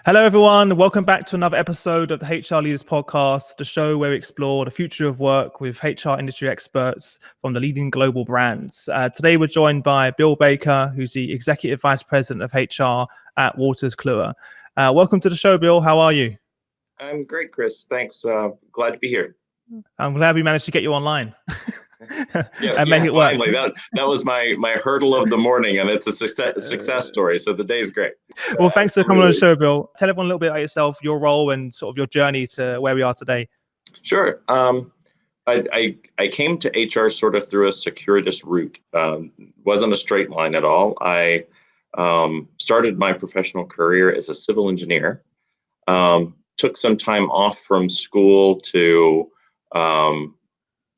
Hello, everyone. Welcome back to another episode of the HR Leaders Podcast, the show where we explore the future of work with HR industry experts from the leading global brands. Today, we're joined by Bill Baker, who's the Executive Vice President of HR at Wolters Kluwer. Welcome to the show, Bill. How are you? I'm great, Chris. Thanks. Glad to be here. I'm glad we managed to get you online. Yes, and make it work. finally. That was my hurdle of the morning, and it's a success story. So the day is great. Well, thanks for coming on the show, Bill. Tell everyone a little bit about yourself, your role, and sort of your journey to where we are today. Sure. I came to HR sort of through a circuitous route. Wasn't a straight line at all. I started my professional career as a civil engineer. Took some time off from school to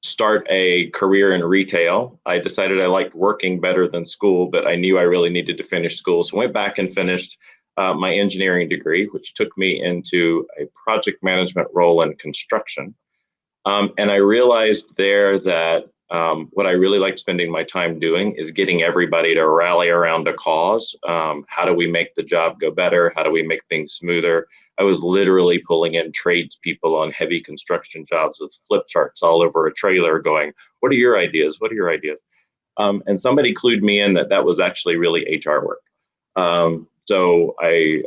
start a career in retail. I decided I liked working better than school, but I knew I really needed to finish school. So I went back and finished my engineering degree, which took me into a project management role in construction. And I realized there that what I really like spending my time doing is getting everybody to rally around a cause. How do we make the job go better? How do we make things smoother? I was literally pulling in tradespeople on heavy construction jobs with flip charts all over a trailer going, what are your ideas? What are your ideas? And somebody clued me in that was actually really HR work. So I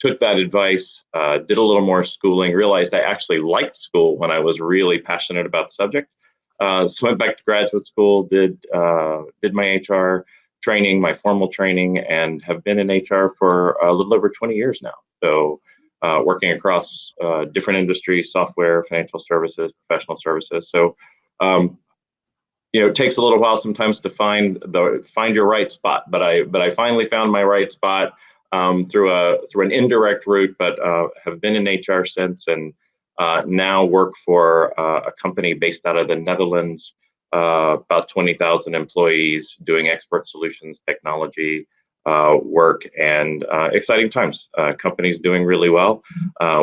took that advice, did a little more schooling, realized I actually liked school when I was really passionate about the subject. So went back to graduate school, did my HR training, my formal training, and have been in HR for a little over 20 years now. So working across different industries, software, financial services, professional services. So it takes a little while sometimes to find your right spot, but I finally found my right spot through an indirect route, but have been in HR since, and now work for a company based out of the Netherlands, about 20,000 employees, doing expert solutions technology work, and exciting times. Company's doing really well.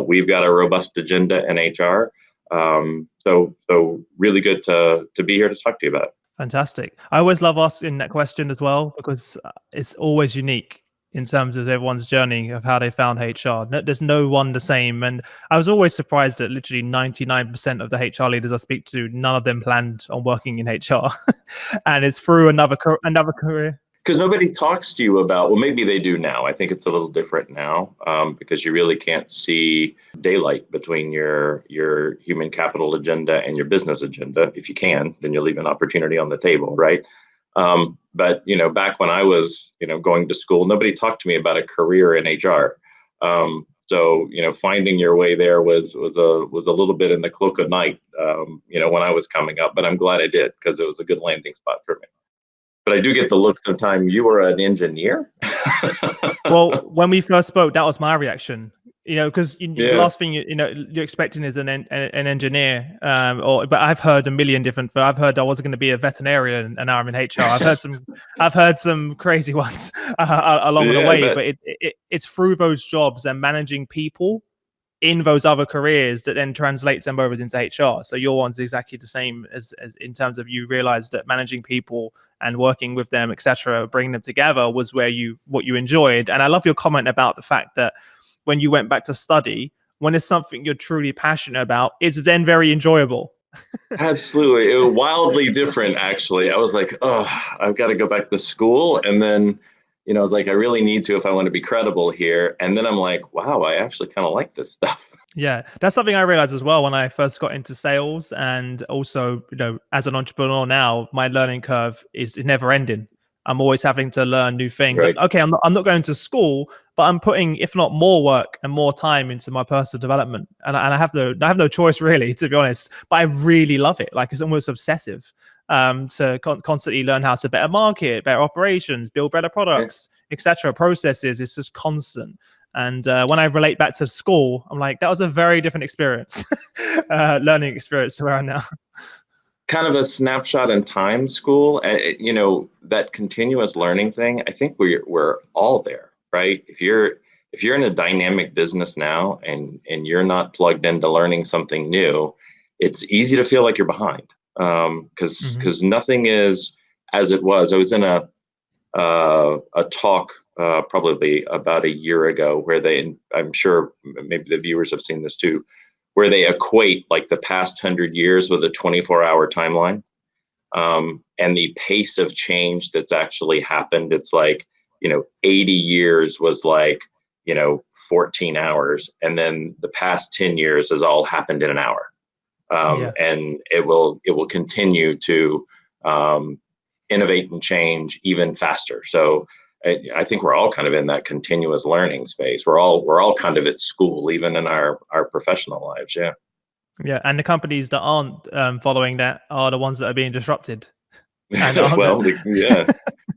We've got a robust agenda in HR. So really good to be here to talk to you about it. Fantastic. I always love asking that question as well, because it's always unique in terms of everyone's journey of how they found HR. There's no one the same. And I was always surprised that literally 99% of the HR leaders I speak to, none of them planned on working in HR. And it's through another career. Because nobody talks to you about, well, maybe they do now. I think it's a little different now because you really can't see daylight between your human capital agenda and your business agenda. If you can, then you'll leave an opportunity on the table, right? But back when I was going to school, nobody talked to me about a career in HR. So finding your way there was a little bit in the cloak of night, when I was coming up. But I'm glad I did, because it was a good landing spot for me. But I do get the look sometimes. You were an engineer? Well, when we first spoke, that was my reaction. Because the last thing you're expecting is an engineer. But I've heard a million different. I've heard I wasn't going to be a veterinarian, and now I'm in HR. I've heard some crazy ones along the way. But it's through those jobs and managing people in those other careers that then translates them over into HR. So your one's exactly the same as in terms of you realize that managing people and working with them, etc., bringing them together was what you enjoyed. And I love your comment about the fact that when you went back to study, when it's something you're truly passionate about, it's then very enjoyable. Absolutely. It was wildly different, actually. I was like, oh, I've got to go back to school. And then I was like, I really need to if I want to be credible here. And then I'm like, wow, I actually kind of like this stuff. Yeah, that's something I realized as well when I first got into sales. And also, as an entrepreneur now, my learning curve is never ending. I'm always having to learn new things. Right. Okay, I'm not going to school, but I'm putting, if not more work and more time into my personal development. And I have no choice, really, to be honest. But I really love it. Like, it's almost obsessive. To constantly learn how to better market, better operations, build better products, etc. Processes. It's just constant. And when I relate back to school, I'm like, that was a very different experience, learning experience to where I'm now. Kind of a snapshot in time, school. That continuous learning thing. I think we're all there, right? If you're in a dynamic business now and you're not plugged into learning something new, it's easy to feel like you're behind. Because nothing is as it was. I was in a a talk probably about a year ago where I'm sure maybe the viewers have seen this too, where they equate like the past 100 years with a 24-hour timeline. And the pace of change that's actually happened, it's like, 80 years was like, 14 hours. And then the past 10 years has all happened in an hour. And it will continue to innovate and change even faster. So I think we're all kind of in that continuous learning space. We're all kind of at school, even in our professional lives. Yeah. Yeah, and the companies that aren't following that are the ones that are being disrupted. And well, yeah.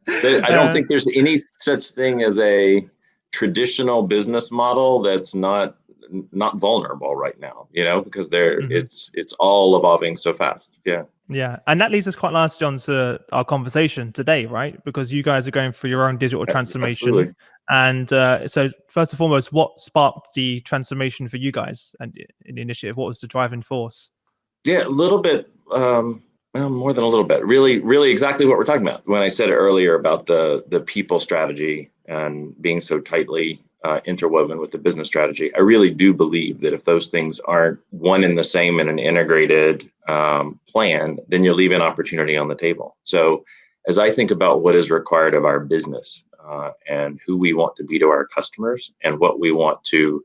I don't think there's any such thing as a traditional business model that's not vulnerable right now, because it's all evolving so fast. Yeah, and that leads us quite nicely onto our conversation today, right? Because you guys are going through your own digital transformation. Absolutely. And so first and foremost, what sparked the transformation for you guys and in the initiative? What was the driving force? Yeah, a little bit, well, more than a little bit. Really exactly what we're talking about. When I said earlier about the people strategy and being so tightly interwoven with the business strategy, I really do believe that if those things aren't one and the same in an integrated plan, then you're leaving opportunity on the table. So as I think about what is required of our business and who we want to be to our customers and what we want to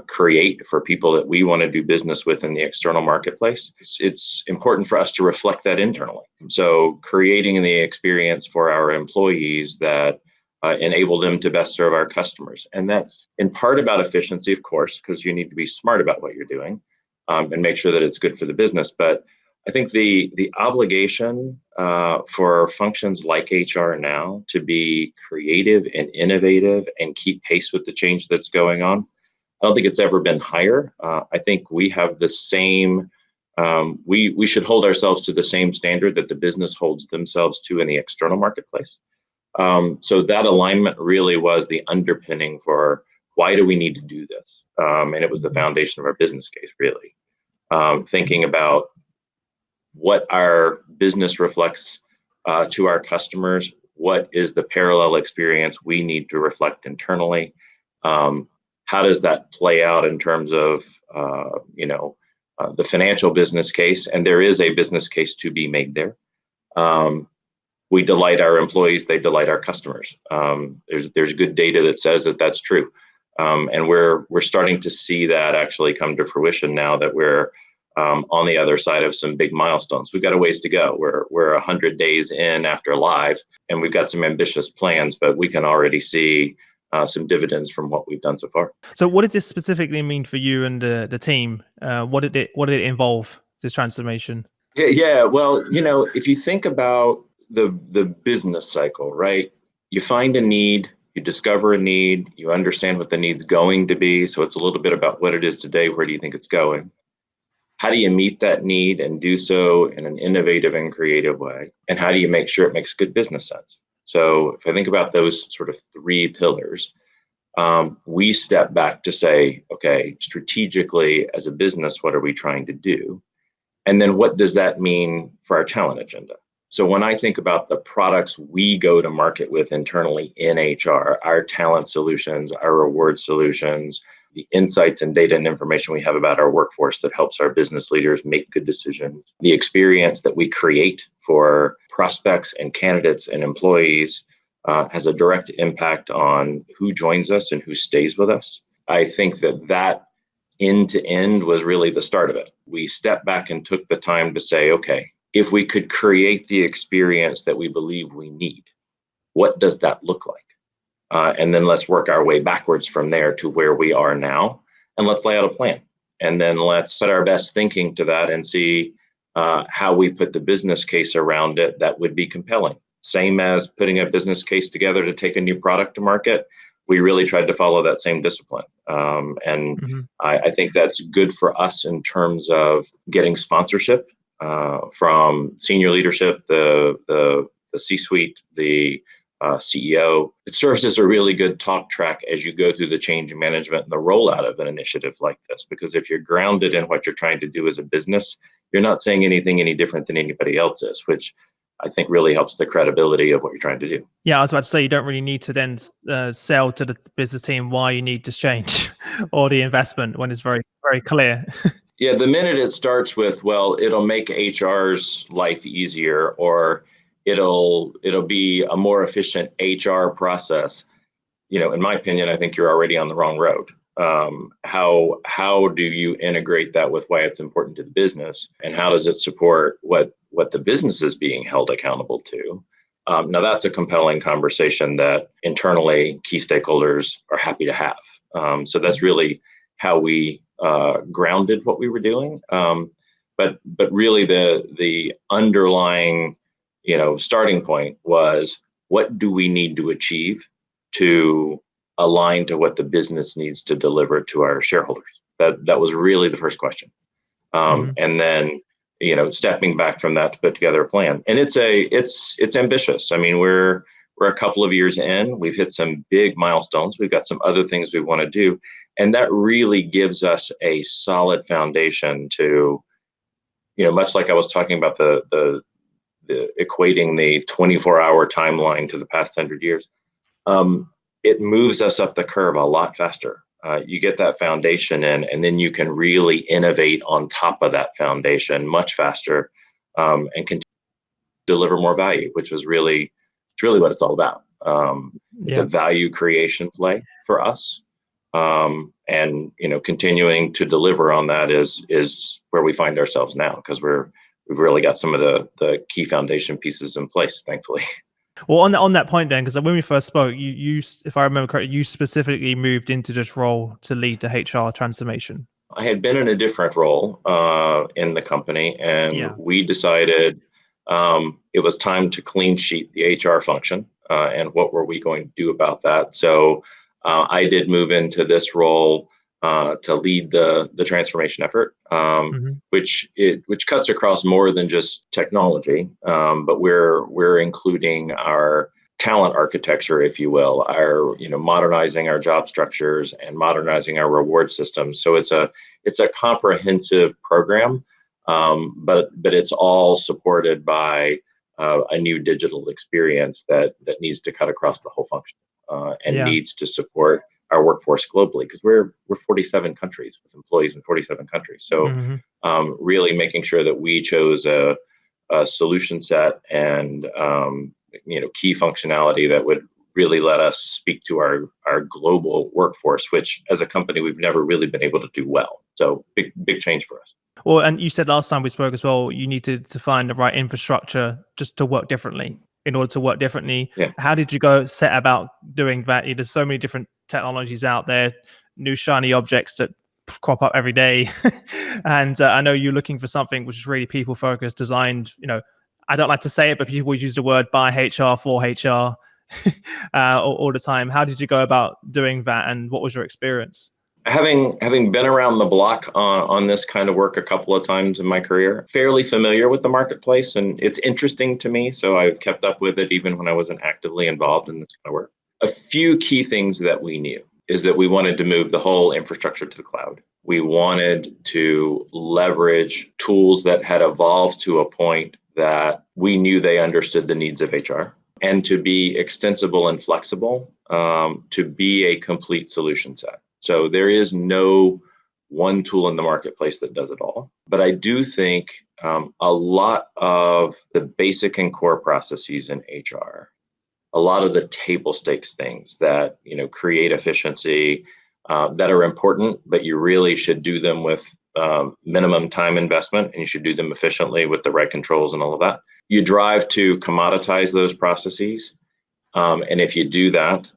create for people that we want to do business with in the external marketplace, it's important for us to reflect that internally. So creating the experience for our employees that enable them to best serve our customers. And that's in part about efficiency, of course, because you need to be smart about what you're doing and make sure that it's good for the business. But I think the obligation for functions like HR now to be creative and innovative and keep pace with the change that's going on, I don't think it's ever been higher. I think we have the same, we should hold ourselves to the same standard that the business holds themselves to in the external marketplace. So that alignment really was the underpinning for why do we need to do this? And it was the foundation of our business case, really. Thinking about what our business reflects to our customers, what is the parallel experience we need to reflect internally? How does that play out in terms of, the financial business case? And there is a business case to be made there. We delight our employees, they delight our customers. There's good data that says that that's true. And we're starting to see that actually come to fruition now that we're on the other side of some big milestones. We've got a ways to go. We're 100 days in after live, and we've got some ambitious plans, but we can already see some dividends from what we've done so far. So what did this specifically mean for you and the team? What did it involve, this transformation? Yeah. Well, if you think about the business cycle, right? You find a need, you discover a need, you understand what the need's going to be. So it's a little bit about what it is today. Where do you think it's going? How do you meet that need and do so in an innovative and creative way? And how do you make sure it makes good business sense? So if I think about those sort of three pillars, we step back to say, okay, strategically as a business, what are we trying to do? And then what does that mean for our talent agenda? So when I think about the products we go to market with internally in HR, our talent solutions, our reward solutions, the insights and data and information we have about our workforce that helps our business leaders make good decisions, the experience that we create for prospects and candidates and employees has a direct impact on who joins us and who stays with us. I think that end to end was really the start of it. We stepped back and took the time to say, okay, if we could create the experience that we believe we need, what does that look like? And then let's work our way backwards from there to where we are now. And let's lay out a plan. And then let's set our best thinking to that and see how we put the business case around it that would be compelling. Same as putting a business case together to take a new product to market. We really tried to follow that same discipline. I think that's good for us in terms of getting sponsorship from senior leadership, the C-suite, the CEO. It serves as a really good talk track as you go through the change management and the rollout of an initiative like this. Because if you're grounded in what you're trying to do as a business, you're not saying anything any different than anybody else is, which I think really helps the credibility of what you're trying to do. Yeah, I was about to say you don't really need to then sell to the business team why you need this change or the investment when it's very, very clear. Yeah, the minute it starts with, well, it'll make HR's life easier, or it'll be a more efficient HR process, in my opinion, I think you're already on the wrong road. How do you integrate that with why it's important to the business, and how does it support what the business is being held accountable to? Now that's a compelling conversation that internally key stakeholders are happy to have. So that's really how we grounded what we were doing. But really the underlying starting point was, what do we need to achieve to align to what the business needs to deliver to our shareholders? That was really the first question. And then stepping back from that to put together a plan. And it's ambitious. I mean, we're a couple of years in. We've hit some big milestones. We've got some other things we want to do, and that really gives us a solid foundation to, much like I was talking about the equating the 24-hour timeline to the past 100 years. It moves us up the curve a lot faster. You get that foundation in, and then you can really innovate on top of that foundation much faster, and continue to deliver more value, which was really what it's all about. It's a value creation play for us, and continuing to deliver on that is where we find ourselves now, because we've really got some of the key foundation pieces in place, thankfully. Well, on that point then, because when we first spoke, you, if I remember correctly, you specifically moved into this role to lead the HR transformation. I had been in a different role in the company, and we decided it was time to clean sheet the HR function, and what were we going to do about that. So I did move into this role to lead the transformation effort, which cuts across more than just technology, but we're including our talent architecture, if you will, our modernizing our job structures and modernizing our reward systems. So it's a comprehensive program, but it's all supported by a new digital experience that needs to cut across the whole function, and needs to support our workforce globally, because we're 47 countries with employees in 47 countries. So really making sure that we chose a solution set and key functionality that would really let us speak to our global workforce, which as a company we've never really been able to do well. So big change for us. Well, and you said last time we spoke as well, you need to find the right infrastructure just to work differently. In order to work differently, how did you go set about doing that? There's so many different technologies out there, new shiny objects that crop up every day. And I know you're looking for something which is really people focused, designed, I don't like to say it, but people use the word by HR for HR all the time. How did you go about doing that, and what was your experience? Having been around the block on this kind of work a couple of times in my career, fairly familiar with the marketplace, and it's interesting to me. So I've kept up with it even when I wasn't actively involved in this kind of work. A few key things that we knew is that we wanted to move the whole infrastructure to the cloud. We wanted to leverage tools that had evolved to a point that we knew they understood the needs of HR, and to be extensible and flexible, to be a complete solution set. So there is no one tool in the marketplace that does it all. But I do think a lot of the basic and core processes in HR, a lot of the table stakes things that create efficiency, that are important, but you really should do them with minimum time investment, and you should do them efficiently with the right controls and all of that. You drive to commoditize those processes, and if you do that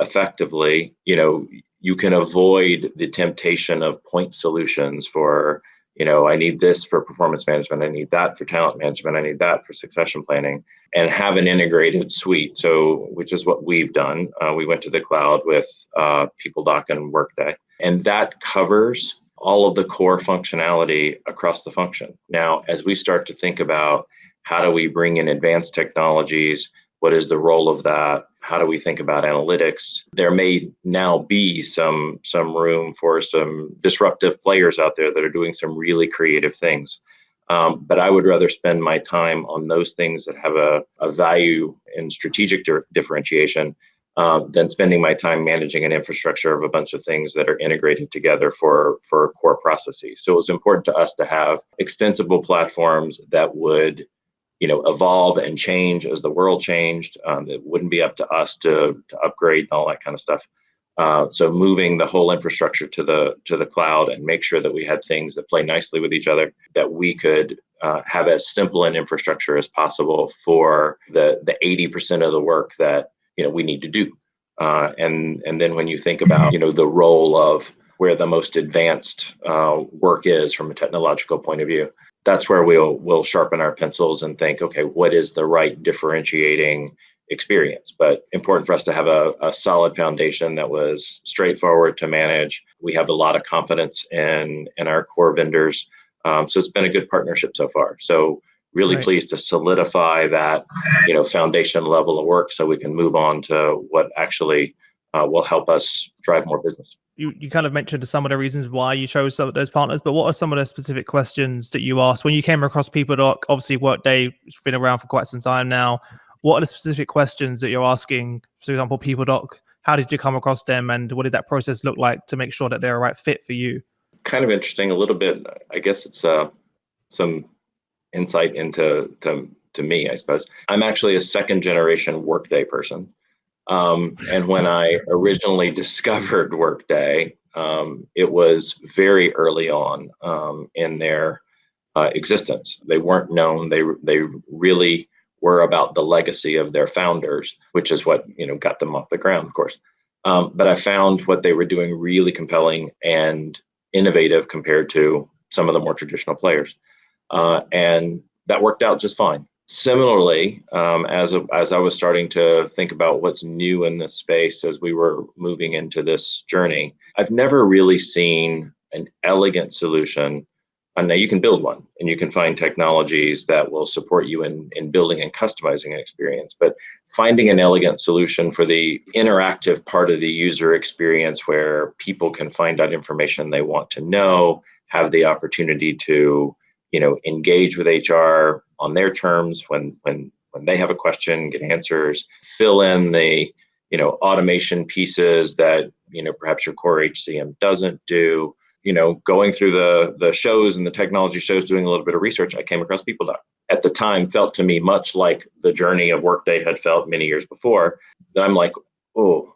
effectively, you can avoid the temptation of point solutions for, I need this for performance management, I need that for talent management, I need that for succession planning, and have an integrated suite. So, which is what we've done. We went to the cloud with PeopleDoc and Workday, and that covers all of the core functionality across the function. Now, as we start to think about how do we bring in advanced technologies, what is the role of that? How do we think about analytics? There may now be some room for some disruptive players out there that are doing some really creative things. But I would rather spend my time on those things that have a value in strategic differentiation than spending my time managing an infrastructure of a bunch of things that are integrated together for core processes. So it was important to us to have extensible platforms that would evolve and change as the world changed. It wouldn't be up to us to upgrade and all that kind of stuff. So moving the whole infrastructure to the cloud and make sure that we had things that play nicely with each other, that we could have as simple an infrastructure as possible for the 80% of the work that we need to do. And then when you think about the role of where the most advanced work is from a technological point of view, that's where we'll sharpen our pencils and think, okay, what is the right differentiating experience? But important for us to have a solid foundation that was straightforward to manage. We have a lot of confidence in our core vendors. So it's been a good partnership so far. So really pleased to solidify that, foundation level of work so we can move on to what actually will help us drive more business. You kind of mentioned some of the reasons why you chose some of those partners, but what are some of the specific questions that you asked when you came across PeopleDoc? Obviously, Workday has been around for quite some time now. What are the specific questions that you're asking? For example, PeopleDoc, how did you come across them, and what did that process look like to make sure that they're a right fit for you? Kind of interesting, a little bit. I guess it's some insight into me, I suppose. I'm actually a second generation Workday person. And when I originally discovered Workday, it was very early on in their existence. They weren't known. They really were about the legacy of their founders, which is what got them off the ground, of course. But I found what they were doing really compelling and innovative compared to some of the more traditional players, and that worked out just fine. Similarly, as I was starting to think about what's new in this space as we were moving into this journey, I've never really seen an elegant solution. And now you can build one, and you can find technologies that will support you in building and customizing an experience. But finding an elegant solution for the interactive part of the user experience where people can find out information they want to know, have the opportunity to engage with HR on their terms when they have a question, get answers, fill in the automation pieces that perhaps your core HCM doesn't do. Going through the shows and the technology shows, doing a little bit of research, I came across PeopleDoc. At the time, felt to me much like the journey of Workday had felt many years before. That I'm like, oh,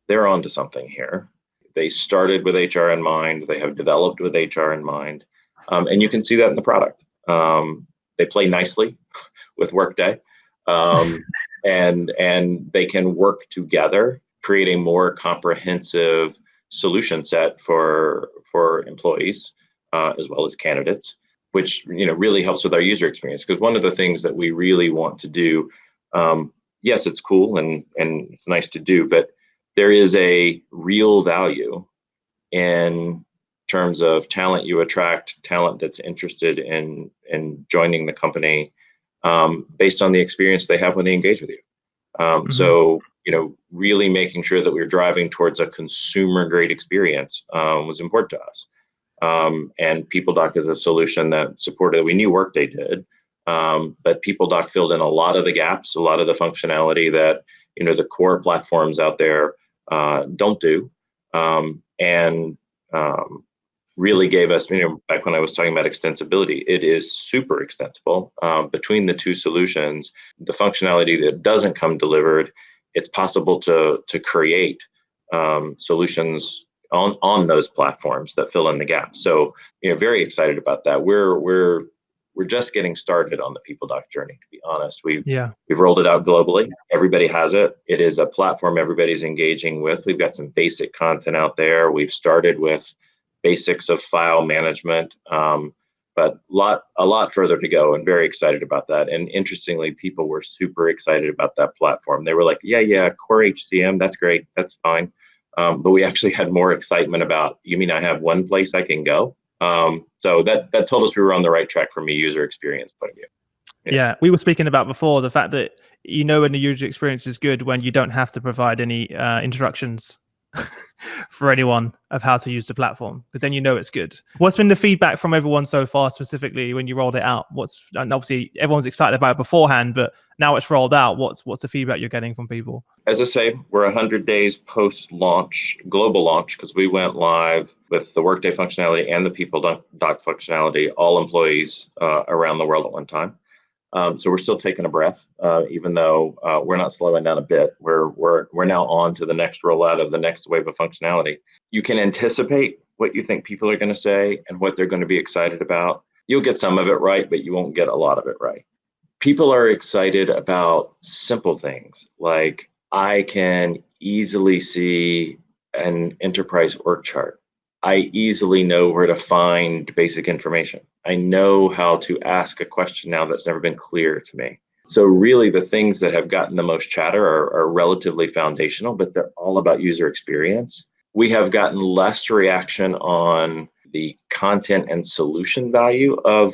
they're onto something here. They started with HR in mind. They have developed with HR in mind. And you can see that in the product. They play nicely with Workday, and they can work together, create a more comprehensive solution set for employees as well as candidates, which really helps with our user experience. Because one of the things that we really want to do, yes, it's cool and it's nice to do, but there is a real value in terms of talent you attract, talent that's interested in joining the company based on the experience they have when they engage with you. So, really making sure that we're driving towards a consumer grade experience was important to us. And PeopleDoc is a solution that supported, we knew Workday did, but PeopleDoc filled in a lot of the gaps, a lot of the functionality that, the core platforms out there don't do. And really gave us, back when I was talking about extensibility, it is super extensible. Between the two solutions, the functionality that doesn't come delivered, it's possible to create solutions on those platforms that fill in the gaps. So, very excited about that. We're just getting started on the PeopleDoc journey, to be honest. We've rolled it out globally. Everybody has it. It is a platform everybody's engaging with. We've got some basic content out there. We've started with basics of file management, but a lot further to go, and very excited about that. And interestingly, people were super excited about that platform. They were like, yeah, core HCM, that's great, that's fine. But we actually had more excitement about, you mean I have one place I can go? So that told us we were on the right track from a user experience point of view. Yeah, we were speaking about before the fact that when the user experience is good when you don't have to provide any instructions. for anyone of how to use the platform, because then you know it's good. What's been the feedback from everyone so far, specifically when you rolled it out? And obviously everyone's excited about it beforehand, but now it's rolled out. What's the feedback you're getting from people? As I say, we're 100 days post-launch, global launch, because we went live with the Workday functionality and the People Doc functionality, all employees around the world at one time. So we're still taking a breath, even though we're not slowing down a bit. We're now on to the next rollout of the next wave of functionality. You can anticipate what you think people are going to say and what they're going to be excited about. You'll get some of it right, but you won't get a lot of it right. People are excited about simple things like I can easily see an enterprise org chart. I easily know where to find basic information. I know how to ask a question now that's never been clear to me. So really the things that have gotten the most chatter are relatively foundational, but they're all about user experience. We have gotten less reaction on the content and solution value of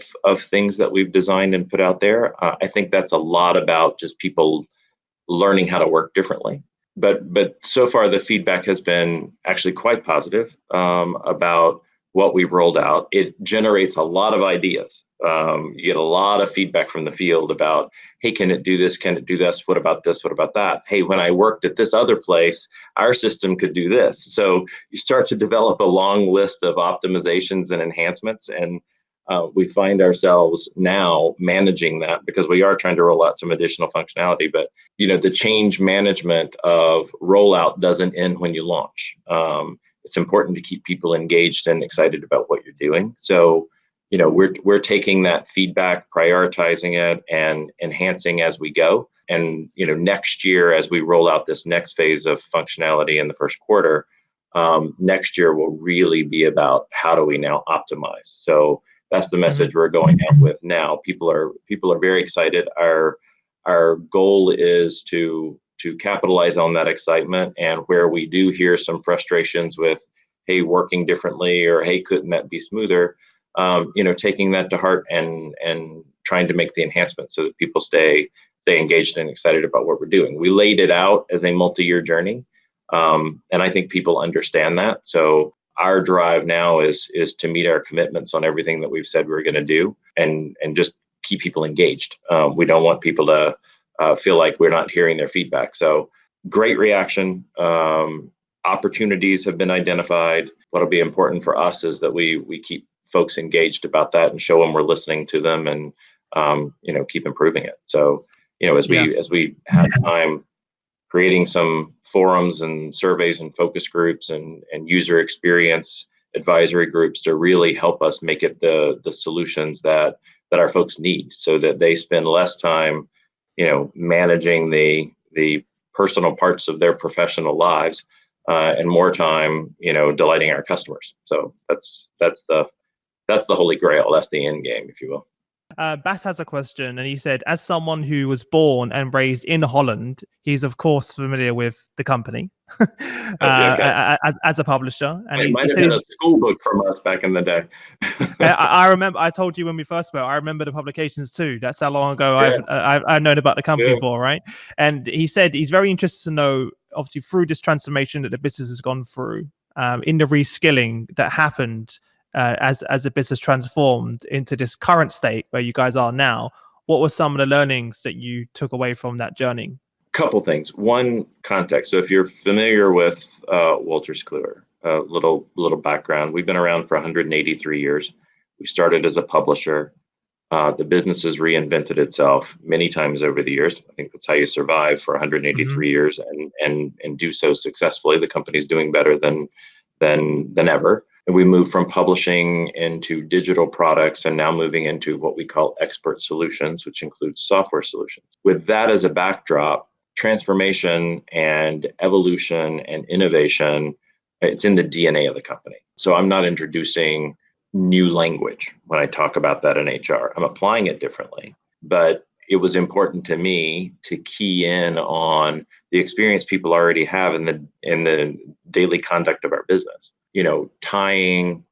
things that we've designed and put out there. I think that's a lot about just people learning how to work differently. But so far, the feedback has been actually quite positive about what we've rolled out. It generates a lot of ideas. You get a lot of feedback from the field about, hey, can it do this? Can it do this? What about this? What about that? Hey, when I worked at this other place, our system could do this. So you start to develop a long list of optimizations and enhancements. And we find ourselves now managing that because we are trying to roll out some additional functionality. But, the change management of rollout doesn't end when you launch. It's important to keep people engaged and excited about what you're doing. So, we're taking that feedback, prioritizing it, and enhancing as we go. And, next year, as we roll out this next phase of functionality in the first quarter, next year will really be about how do we now optimize. So that's the message we're going out with now. People are very excited. Our goal is to capitalize on that excitement, and where we do hear some frustrations with, hey, working differently, or hey, couldn't that be smoother? Taking that to heart and trying to make the enhancements so that people stay engaged and excited about what we're doing. We laid it out as a multi-year journey, and I think people understand that. So our drive now is to meet our commitments on everything that we've said we're going to do, and just keep people engaged. We don't want people to feel like we're not hearing their feedback. So great reaction. Opportunities have been identified. What'll be important for us is that we keep folks engaged about that and show them we're listening to them, and keep improving it. So as we have time creating some forums and surveys and focus groups and user experience advisory groups to really help us make it the solutions that our folks need, so that they spend less time managing the personal parts of their professional lives, and more time delighting our customers. So that's the holy grail. That's the end game, if you will. Bass has a question, and he said, as someone who was born and raised in Holland, he's of course familiar with the company as a publisher. And it might have been a school book from us back in the day. I remember, I told you when we first spoke, I remember the publications too. That's how long ago I've known about the company for, right? And he said he's very interested to know, obviously, through this transformation that the business has gone through, in the reskilling that happened, as the business transformed into this current state where you guys are now, what were some of the learnings that you took away from that journey? Couple things. One, context. So if you're familiar with Wolters Kluwer, little background. We've been around for 183 years. We started as a publisher. The business has reinvented itself many times over the years. I think that's how you survive for 183 years and do so successfully. The company's doing better than ever. And we moved from publishing into digital products, and now moving into what we call expert solutions, which includes software solutions. With that as a backdrop, transformation and evolution and innovation, it's in the DNA of the company. So I'm not introducing new language when I talk about that in HR. I'm applying it differently. But it was important to me to key in on the experience people already have in the daily conduct of our business. Tying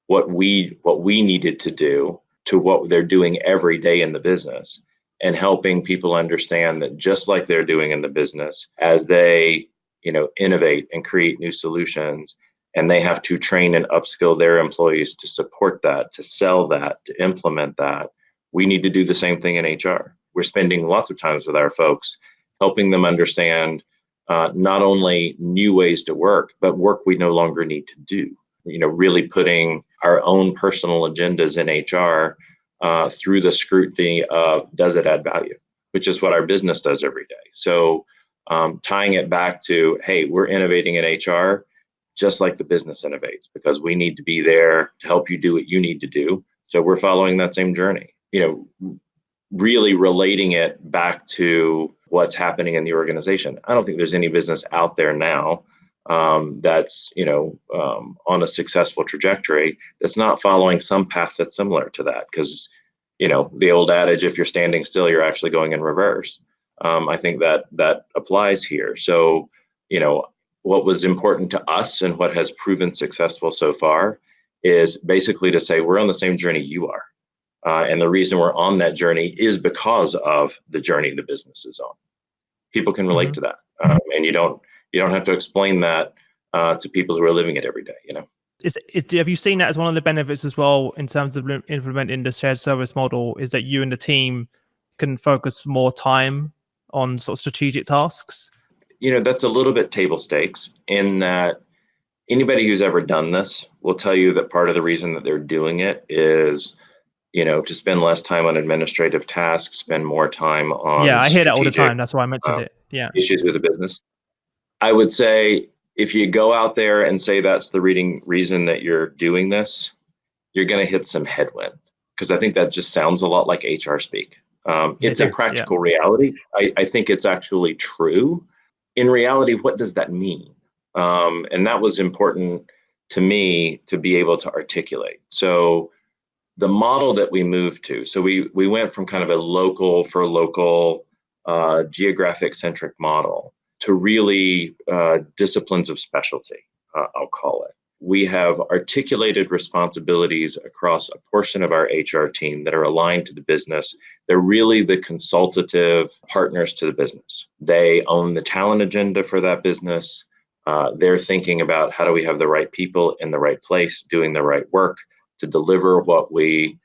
what we needed to do to what they're doing every day in the business, and helping people understand that just like they're doing in the business, as they innovate and create new solutions. And they have to train and upskill their employees to support that, to sell that, to implement that. We need to do the same thing in HR. We're spending lots of times with our folks, helping them understand not only new ways to work, but work we no longer need to do. Really putting our own personal agendas in HR through the scrutiny of, does it add value? Which is what our business does every day. So tying it back to, hey, we're innovating in HR just like the business innovates, because we need to be there to help you do what you need to do. So we're following that same journey, really relating it back to what's happening in the organization. I don't think there's any business out there now that's, on a successful trajectory that's not following some path that's similar to that. Because, the old adage, if you're standing still, you're actually going in reverse. I think that applies here. So, what was important to us and what has proven successful so far is basically to say, we're on the same journey you are. And the reason we're on that journey is because of the journey the business is on. People can relate to that. And you don't have to explain that to people who are living it every day, Have you seen that as one of the benefits as well in terms of implementing the shared service model, is that you and the team can focus more time on sort of strategic tasks? That's a little bit table stakes in that anybody who's ever done this will tell you that part of the reason that they're doing it is, to spend less time on administrative tasks, spend more time on I hear that all the time. That's why I mentioned it. Issues with the business. I would say if you go out there and say that's the reason that you're doing this, you're going to hit some headwind, because I think that just sounds a lot like HR speak. It's a practical reality. I think it's actually true. In reality, what does that mean? And that was important to me to be able to articulate. So the model that we moved to, so we went from kind of a local geographic centric model to really disciplines of specialty, I'll call it. We have articulated responsibilities across a portion of our HR team that are aligned to the business. They're really the consultative partners to the business. They own the talent agenda for that business. They're thinking about, how do we have the right people in the right place, doing the right work to deliver what we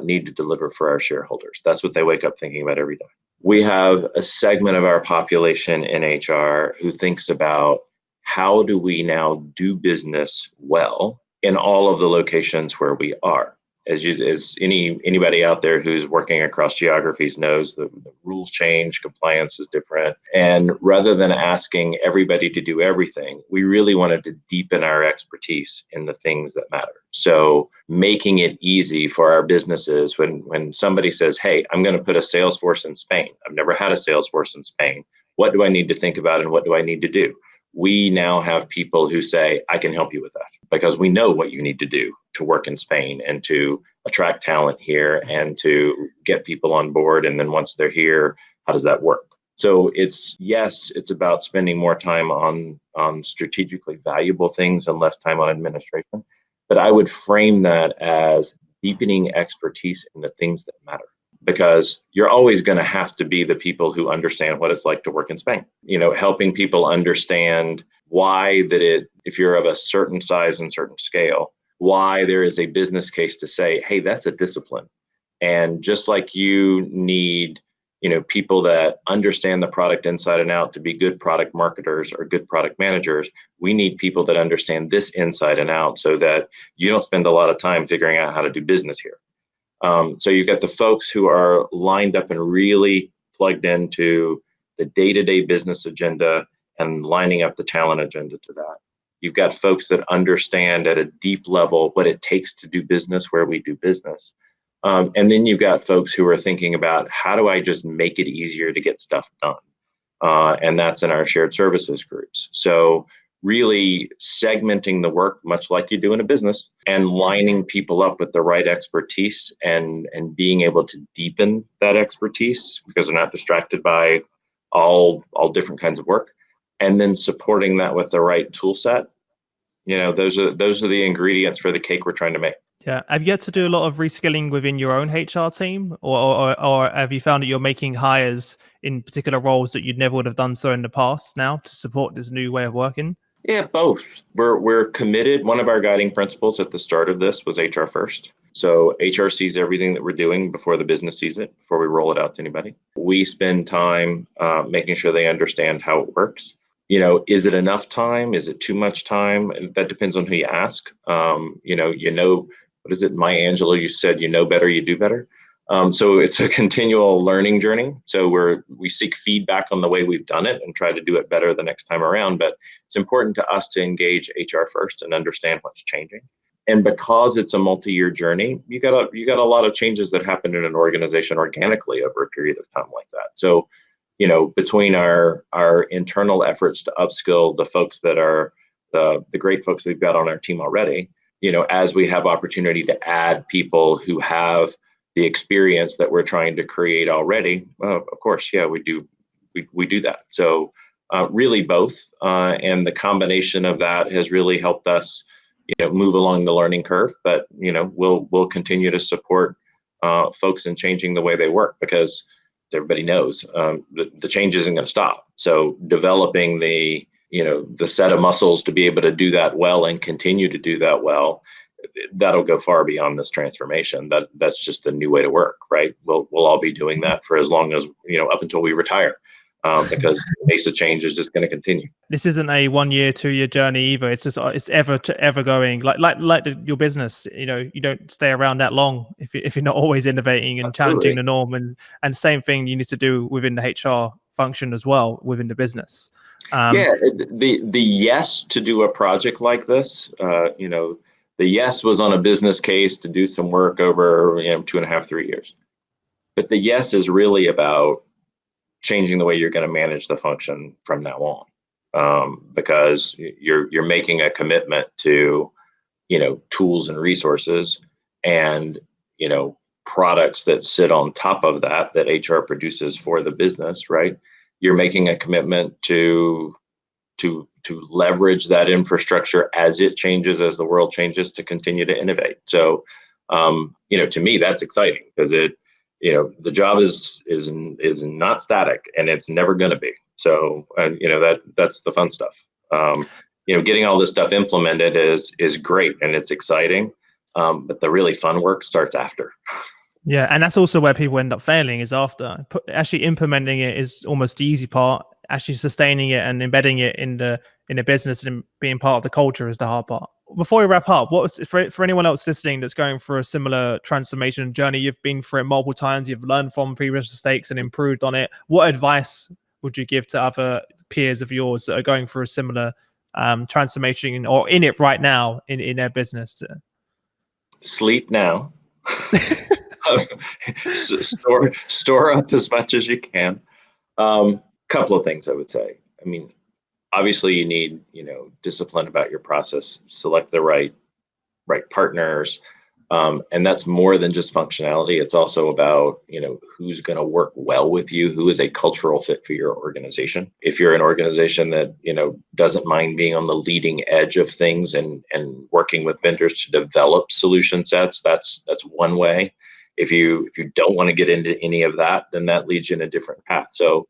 need to deliver for our shareholders. That's what they wake up thinking about every day. We have a segment of our population in HR who thinks about, how do we now do business well in all of the locations where we are? As anybody out there who's working across geographies knows, the rules change, compliance is different. And rather than asking everybody to do everything, we really wanted to deepen our expertise in the things that matter. So making it easy for our businesses, when somebody says, hey, I'm going to put a sales force in Spain. I've never had a sales force in Spain. What do I need to think about and what do I need to do? We now have people who say, I can help you with that, because we know what you need to do to work in Spain and to attract talent here and to get people on board. And then once they're here, how does that work? So it's about spending more time on strategically valuable things and less time on administration. But I would frame that as deepening expertise in the things that matter. Because you're always going to have to be the people who understand what it's like to work in Spain. Helping people understand why if you're of a certain size and certain scale, why there is a business case to say, hey, that's a discipline. And just like you need, people that understand the product inside and out to be good product marketers or good product managers, we need people that understand this inside and out so that you don't spend a lot of time figuring out how to do business here. So you've got the folks who are lined up and really plugged into the day-to-day business agenda and lining up the talent agenda to that. You've got folks that understand at a deep level what it takes to do business where we do business. And then you've got folks who are thinking about, how do I just make it easier to get stuff done? And that's in our shared services groups. So really segmenting the work much like you do in a business and lining people up with the right expertise and being able to deepen that expertise because they're not distracted by all different kinds of work, and then supporting that with the right tool set. Those are the ingredients for the cake we're trying to make. Yeah. Have you had to do a lot of reskilling within your own HR team, or have you found that you're making hires in particular roles that you never would have done so in the past now to support this new way of working? Yeah, both. We're committed. One of our guiding principles at the start of this was HR first. So HR sees everything that we're doing before the business sees it, before we roll it out to anybody. We spend time making sure they understand how it works. Is it enough time? Is it too much time? And that depends on who you ask. What is it, Maya Angelou? You said, better, you do better. So it's a continual learning journey. So we seek feedback on the way we've done it and try to do it better the next time around. But it's important to us to engage HR first and understand what's changing. And because it's a multi-year journey, you got a lot of changes that happen in an organization organically over a period of time like that. So, between our internal efforts to upskill the folks that are the great folks we've got on our team already, as we have opportunity to add people who have the experience that we're trying to create already, of course, yeah, we do that. So really both, and the combination of that has really helped us, move along the learning curve. But we'll continue to support folks in changing the way they work, because everybody knows the change isn't going to stop. So developing the set of muscles to be able to do that well and continue to do that well, that'll go far beyond this transformation. That's just a new way to work, right? We'll all be doing that for as long as, up until we retire, because the pace of change is just going to continue. This isn't a 1 year, 2 year journey either. It's just ever going. Like your business, you don't stay around that long if you're not always innovating and Absolutely. challenging the norm. And same thing you need to do within the HR function as well within the business. The yes to do a project like this, the yes was on a business case to do some work over 2.5, 3 years. But the yes is really about changing the way you're going to manage the function from now on, because you're making a commitment to tools and resources and products that sit on top of that HR produces for the business, right? You're making a commitment to leverage that infrastructure as it changes, as the world changes, to continue to innovate. So, to me, that's exciting, because the job is not static, and it's never going to be. So, that's the fun stuff. Getting all this stuff implemented is great, and it's exciting. But the really fun work starts after. Yeah, and that's also where people end up failing, is after. Actually implementing it is almost the easy part. Actually sustaining it and embedding it in the business and being part of the culture is the hard part. Before we wrap up, for anyone else listening that's going through a similar transformation journey, you've been through it multiple times, you've learned from previous mistakes and improved on it. What advice would you give to other peers of yours that are going through a similar transformation or in it right now in their business? Sleep now. Store up as much as you can. Couple of things I would say. I mean, obviously you need, discipline about your process, select the right partners. And that's more than just functionality. It's also about, who's going to work well with you, who is a cultural fit for your organization. If you're an organization that, doesn't mind being on the leading edge of things and working with vendors to develop solution sets, that's one way. If you don't want to get into any of that, then that leads you in a different path. So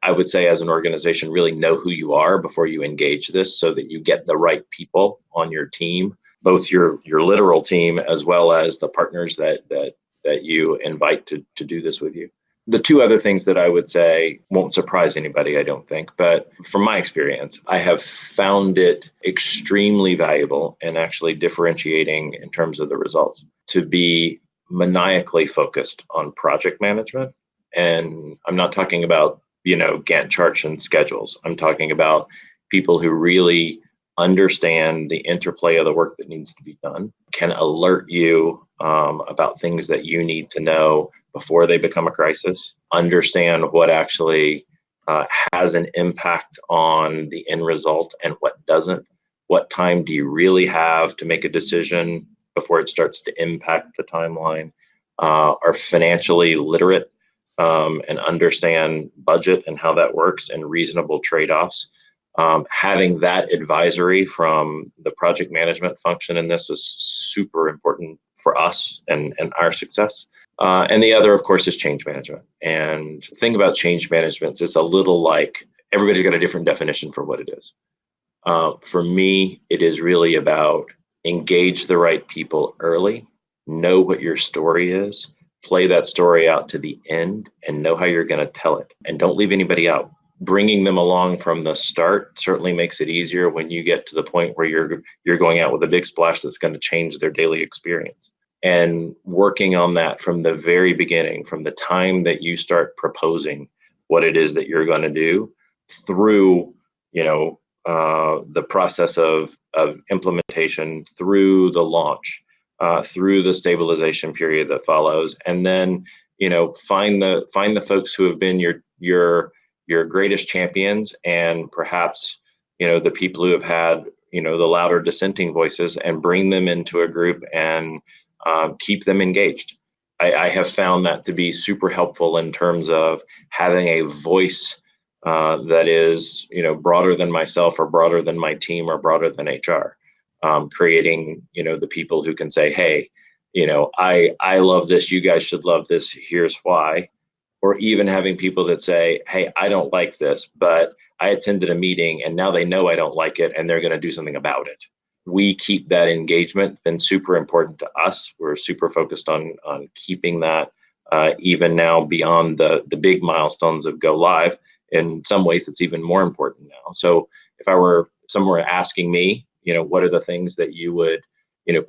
I would say, as an organization, really know who you are before you engage this, so that you get the right people on your team, both your literal team as well as the partners that you invite to do this with you. The two other things that I would say won't surprise anybody, I don't think, but from my experience, I have found it extremely valuable and actually differentiating in terms of the results to be maniacally focused on project management. And I'm not talking about, Gantt charts and schedules. I'm talking about people who really understand the interplay of the work that needs to be done, can alert you about things that you need to know before they become a crisis, understand what actually has an impact on the end result and what doesn't. What time do you really have to make a decision before it starts to impact the timeline, are financially literate and understand budget and how that works and reasonable trade-offs. Having that advisory from the project management function in this is super important for us and our success. And the other, of course, is change management. And the thing about change management is it's a little like everybody's got a different definition for what it is. For me, it is really about engage the right people early, know what your story is, play that story out to the end, and know how you're going to tell it. And don't leave anybody out. Bringing them along from the start certainly makes it easier when you get to the point where you're going out with a big splash that's going to change their daily experience. And working on that from the very beginning, from the time that you start proposing what it is that you're going to do through, the process of implementation, through the launch, through the stabilization period that follows, and then find the folks who have been your greatest champions, and perhaps the people who have had the louder dissenting voices, and bring them into a group and keep them engaged. I have found that to be super helpful in terms of having a voice that is broader than myself, or broader than my team, or broader than HR. Creating the people who can say, hey, I love this, you guys should love this, here's why. Or even having people that say, hey, I don't like this, but I attended a meeting and now they know I don't like it and they're going to do something about it. We keep that engagement, been super important to us. We're super focused on keeping that even now beyond the big milestones of go live. In some ways, it's even more important now. So if someone were asking me, what are the things that you would,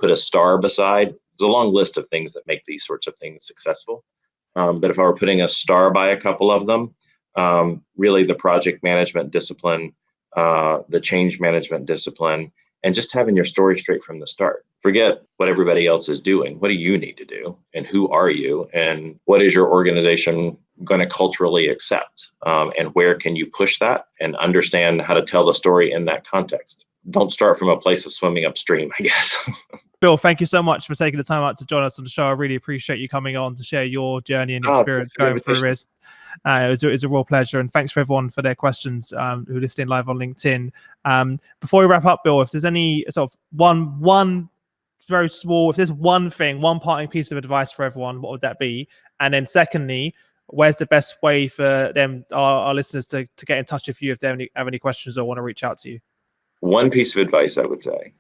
put a star beside? There's a long list of things that make these sorts of things successful. But if I were putting a star by a couple of them, really the project management discipline, the change management discipline, and just having your story straight from the start. Forget what everybody else is doing. What do you need to do? And who are you? And what is your organization going to culturally accept? And where can you push that and understand how to tell the story in that context? Don't start from a place of swimming upstream, I guess. Bill, thank you so much for taking the time out to join us on the show. I really appreciate you coming on to share your journey and experience going through RISD. It was a real pleasure. And thanks for everyone for their questions who are listening live on LinkedIn. Before we wrap up, Bill, if there's any sort of one very small, if there's one parting piece of advice for everyone, what would that be? And then secondly, where's the best way for them, our listeners, to get in touch with you if they have any questions or want to reach out to you? One piece of advice I would say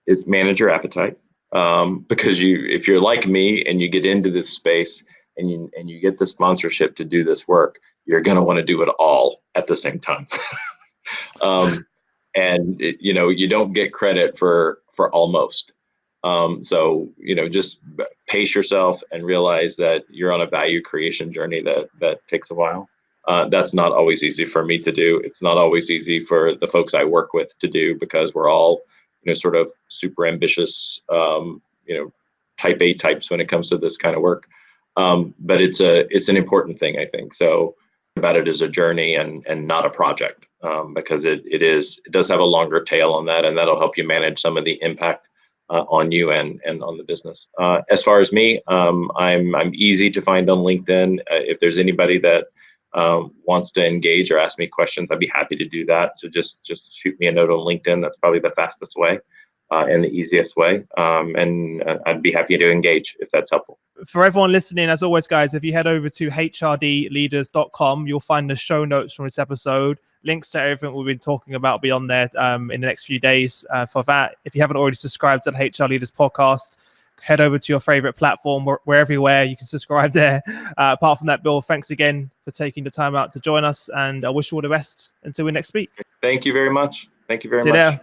is manage your appetite, because if you're like me and you get into this space and you get the sponsorship to do this work, you're going to want to do it all at the same time. You don't get credit for almost. So just pace yourself and realize that you're on a value creation journey that takes a while. That's not always easy for me to do. It's not always easy for the folks I work with to do, because we're all sort of super ambitious, type A types when it comes to this kind of work. But it's an important thing, I think. So about it as a journey and not a project, because it does have a longer tail on that, and that'll help you manage some of the impact on you and on the business. As far as me, I'm easy to find on LinkedIn. If there's anybody that wants to engage or ask me questions, I'd be happy to do that. So just shoot me a note on LinkedIn. That's probably the fastest way and the easiest way. And I'd be happy to engage if that's helpful. For everyone listening, as always, guys, if you head over to hrdleaders.com, you'll find the show notes from this episode. Links to everything we've been talking about will be on there in the next few days for that. If you haven't already subscribed to the HR Leaders podcast, head over to your favorite platform. We're everywhere. You can subscribe there. Apart from that, Bill, thanks again for taking the time out to join us, and I wish you all the best until we next speak. Thank you very much. Thank you very much. See you there.